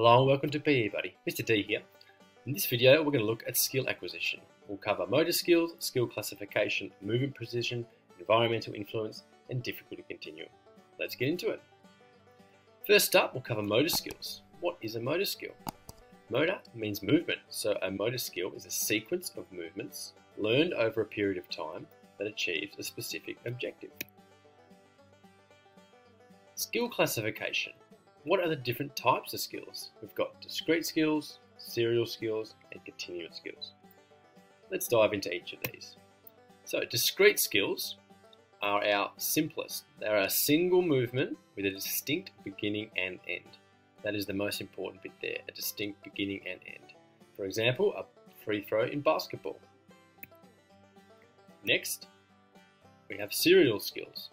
Hello and welcome to PE Buddy. Mr. D here. In this video we're going to look at skill acquisition. We'll cover motor skills, skill classification, movement precision, environmental influence and difficulty continuum. Let's get into it. First up we'll cover motor skills. What is a motor skill? Motor means movement, so a motor skill is a sequence of movements learned over a period of time that achieves a specific objective. Skill classification. What are the different types of skills? We've got discrete skills, serial skills, and continuous skills. Let's dive into each of these. So discrete skills are our simplest. They're a single movement with a distinct beginning and end. That is the most important bit there, a distinct beginning and end. For example, a free throw in basketball. Next, we have serial skills.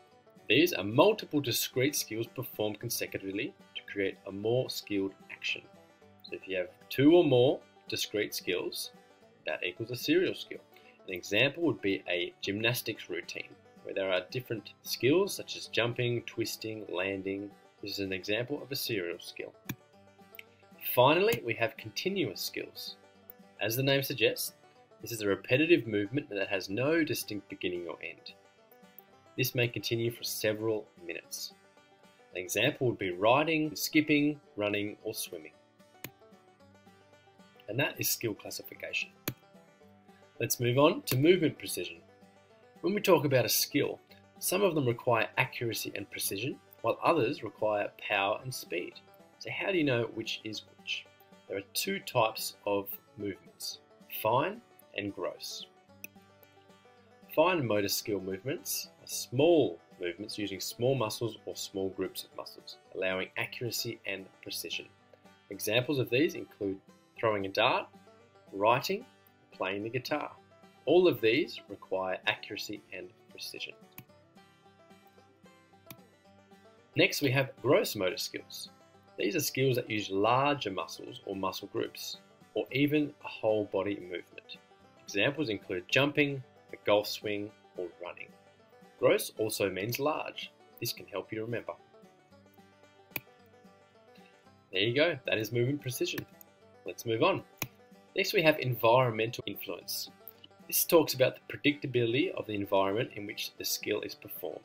These are multiple discrete skills performed consecutively to create a more skilled action. So if you have two or more discrete skills, that equals a serial skill. An example would be a gymnastics routine, where there are different skills such as jumping, twisting, landing. This is an example of a serial skill. Finally, we have continuous skills. As the name suggests, this is a repetitive movement that has no distinct beginning or end. This may continue for several minutes. An example would be riding, skipping, running, or swimming. And that is skill classification. Let's move on to movement precision. When we talk about a skill, some of them require accuracy and precision, while others require power and speed. So how do you know which is which? There are two types of movements, fine and gross. Fine motor skill movements are small movements using small muscles or small groups of muscles, allowing accuracy and precision. Examples of these include throwing a dart, writing, playing the guitar. All of these require accuracy and precision. Next, we have gross motor skills. These are skills that use larger muscles or muscle groups, or even a whole body movement. Examples include jumping, a golf swing, or running. Gross also means large. This can help you remember. There you go, that is movement precision. Let's move on. Next we have environmental influence. This talks about the predictability of the environment in which the skill is performed.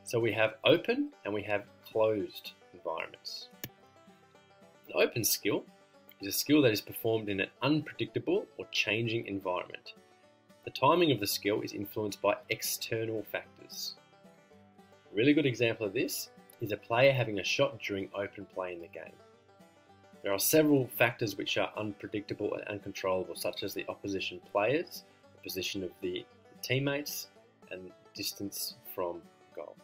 So we have open and we have closed environments. An open skill is a skill that is performed in an unpredictable or changing environment. The timing of the skill is influenced by external factors. A really good example of this is a player having a shot during open play in the game. There are several factors which are unpredictable and uncontrollable, such as the opposition players, the position of the teammates, and distance from goal.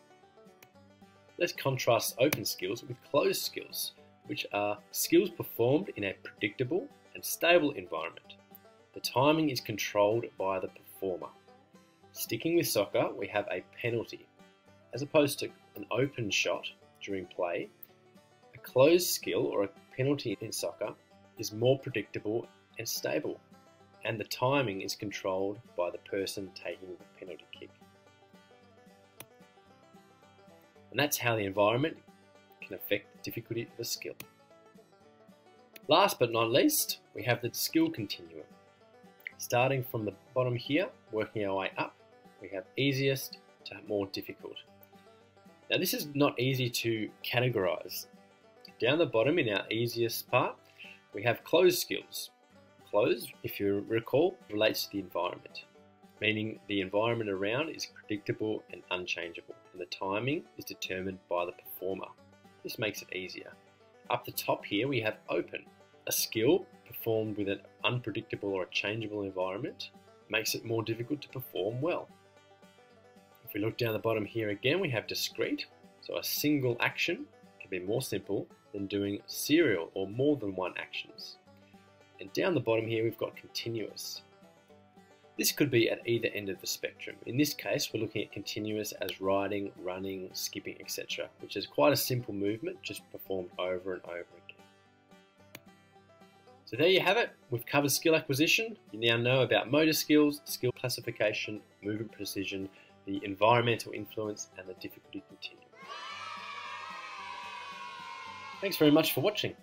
Let's contrast open skills with closed skills, which are skills performed in a predictable and stable environment. The timing is controlled by the performer. Sticking with soccer, we have a penalty. As opposed to an open shot during play, a closed skill or a penalty in soccer is more predictable and stable, and the timing is controlled by the person taking the penalty kick. And that's how the environment can affect the difficulty of a skill. Last but not least, we have the skill continuum. Starting from the bottom here, working our way up, we have easiest to more difficult. Now this is not easy to categorize. Down the bottom in our easiest part, we have closed skills. Closed, if you recall, relates to the environment, meaning the environment around is predictable and unchangeable, and the timing is determined by the performer. This makes it easier. Up the top here we have open. A skill performed with an unpredictable or a changeable environment makes it more difficult to perform well. If we look down the bottom here again, we have discrete. So a single action can be more simple than doing serial or more than one actions. And down the bottom here we've got continuous. This could be at either end of the spectrum. In this case we're looking at continuous as riding, running, skipping, etc., which is quite a simple movement just performed over and over again. So there you have it. We've covered skill acquisition. You now know about motor skills, skill classification, movement precision, the environmental influence, and the difficulty continuum. Thanks very much for watching.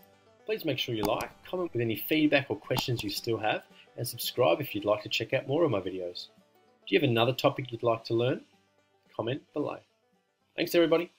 Please make sure you like, comment with any feedback or questions you still have, and subscribe if you'd like to check out more of my videos. Do you have another topic you'd like to learn? Comment below. Thanks everybody.